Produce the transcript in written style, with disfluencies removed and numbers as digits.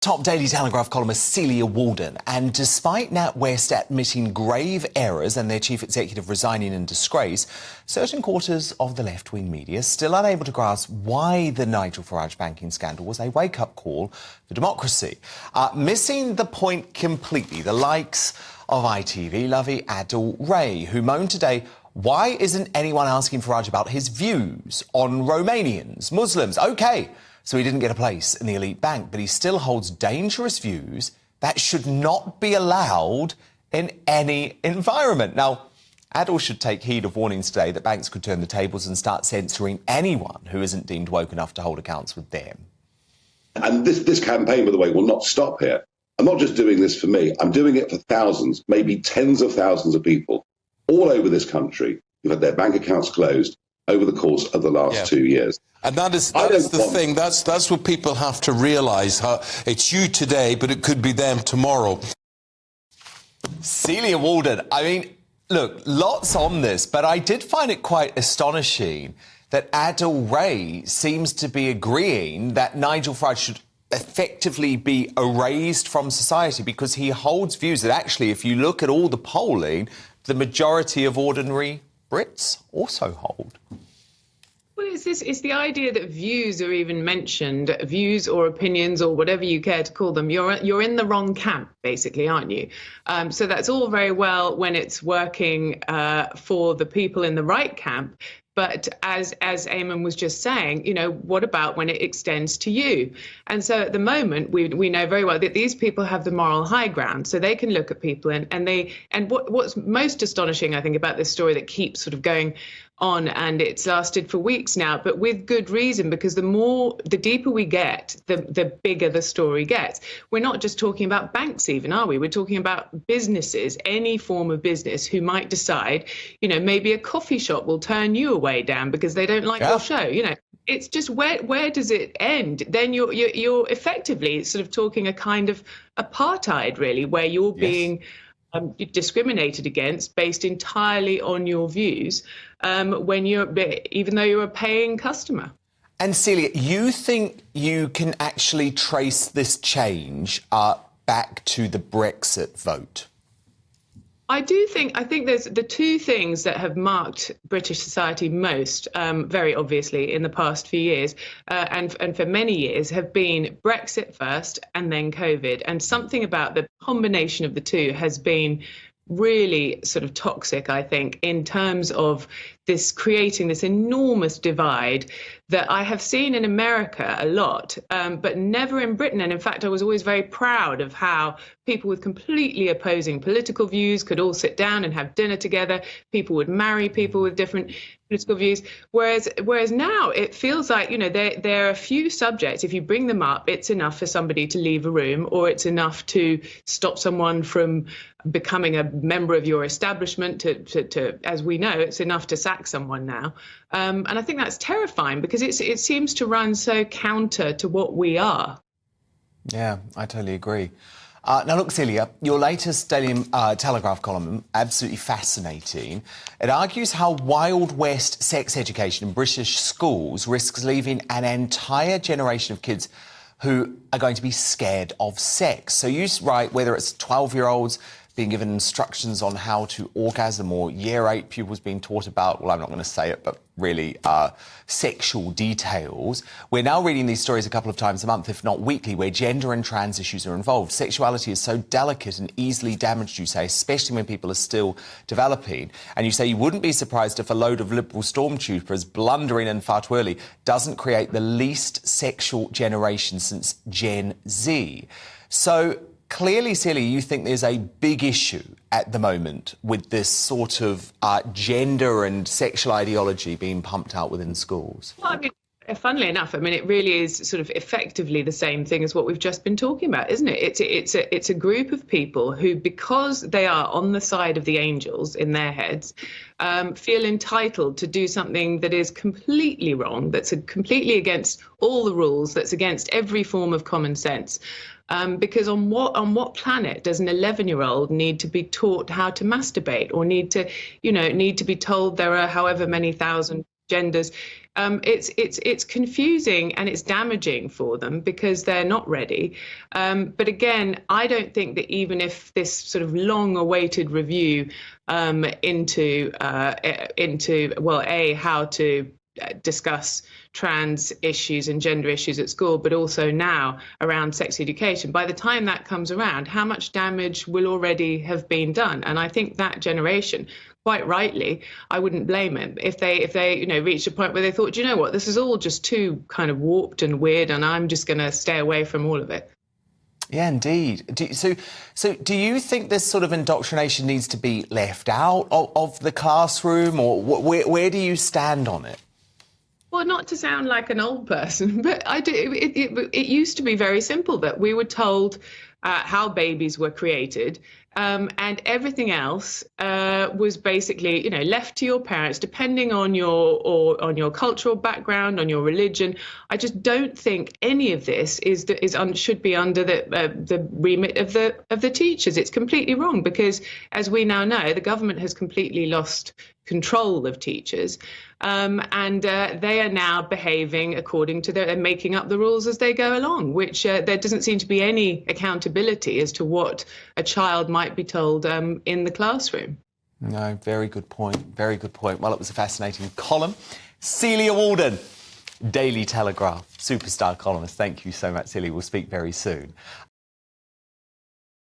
Top Daily Telegraph columnist Celia Walden, and despite NatWest admitting grave errors and their chief executive resigning in disgrace, certain quarters of the left-wing media are still unable to grasp why the Nigel Farage banking scandal was a wake-up call for democracy. Missing the point completely, the likes of ITV lovey Adil Ray, who moaned today, why isn't anyone asking Farage about his views on Romanians, Muslims? OK, so he didn't get a place in the elite bank, but he still holds dangerous views that should not be allowed in any environment. Now, Adil should take heed of warnings today that banks could turn the tables and start censoring anyone who isn't deemed woke enough to hold accounts with them. And this campaign, by the way, will not stop here. I'm not just doing this for me. I'm doing it for thousands, maybe tens of thousands of people all over this country who've had their bank accounts closed over the course of the last 2 years. And that is the thing. That's what people have to realise. How it's you today, but it could be them tomorrow. Celia Walden, I mean, look, lots on this, but I did find it quite astonishing that Adil Ray seems to be agreeing that Nigel Farage should effectively be erased from society because he holds views that actually, if you look at all the polling, the majority of ordinary Brits also hold. Well, it's the idea that views are even mentioned, views or opinions or whatever you care to call them. You're in the wrong camp, basically, aren't you? So that's all very well when it's working for the people in the right camp. But as Eamon was just saying, you know, what about when it extends to you? And so at the moment, we know very well that these people have the moral high ground, so they can look at people and what's most astonishing, I think, about this story that keeps sort of going on, and it's lasted for weeks now, but with good reason, because the deeper we get, the bigger the story gets. We're not just talking about banks even, are we? We're talking about businesses, any form of business who might decide, you know, maybe a coffee shop will turn you away, Dan, because they don't like your show, you know. It's just where does it end? Then you're effectively sort of talking a kind of apartheid, really, where you're being discriminated against based entirely on your views when even though you're a paying customer. And Celia, you think you can actually trace this change back to the Brexit vote? I think there's the two things that have marked British society most, very obviously, in the past few years, and for many years, have been Brexit first and then COVID. And something about the combination of the two has been really sort of toxic, I think, in terms of creating this enormous divide that I have seen in America a lot, but never in Britain. And in fact, I was always very proud of how people with completely opposing political views could all sit down and have dinner together. People would marry people with different political views. Whereas now it feels like, you know, there are a few subjects, if you bring them up, it's enough for somebody to leave a room, or it's enough to stop someone from becoming a member of your establishment to as we know, it's enough to sack someone now. And I think that's terrifying because it seems to run so counter to what we are. Yeah, I totally agree. Now, look, Celia, your latest Daily Telegraph column, absolutely fascinating. It argues how Wild West sex education in British schools risks leaving an entire generation of kids who are going to be scared of sex. So you write whether it's 12-year-olds being given instructions on how to orgasm, or Year 8 pupils being taught about, well, I'm not going to say it, but really sexual details. We're now reading these stories a couple of times a month, if not weekly, where gender and trans issues are involved. Sexuality is so delicate and easily damaged, you say, especially when people are still developing. And you say you wouldn't be surprised if a load of liberal stormtroopers blundering in far too early doesn't create the least sexual generation since Gen Z. So clearly, Celia, you think there's a big issue at the moment with this sort of gender and sexual ideology being pumped out within schools. Well, I mean, funnily enough, I mean, it really is sort of effectively the same thing as what we've just been talking about, isn't it? It's a group of people who, because they are on the side of the angels in their heads, feel entitled to do something that is completely wrong, that's completely against all the rules, that's against every form of common sense. Because on what planet does an 11-year-old need to be taught how to masturbate, or need to be told there are however many thousand genders. It's confusing and it's damaging for them because they're not ready. But again, I don't think that even if this sort of long-awaited review into how to discuss trans issues and gender issues at school, but also now around sex education, by the time that comes around, how much damage will already have been done? And I think that generation, quite rightly, I wouldn't blame him if they reached a point where they thought, you know what, this is all just too kind of warped and weird, and I'm just going to stay away from all of it. Yeah, indeed. So do you think this sort of indoctrination needs to be left out of the classroom, or where do you stand on it? Well, not to sound like an old person, but I do. It used to be very simple that we were told how babies were created, and everything else was basically, left to your parents, depending on your cultural background, on your religion. I just don't think any of this should be under the remit of the teachers. It's completely wrong because, as we now know, the government has completely lost control of teachers, and they are now behaving according to they're making up the rules as they go along, which there doesn't seem to be any accountability as to what a child might be told in the classroom. No, very good point. Very good point. Well, it was a fascinating column. Celia Walden, Daily Telegraph, superstar columnist. Thank you so much, Celia. We'll speak very soon.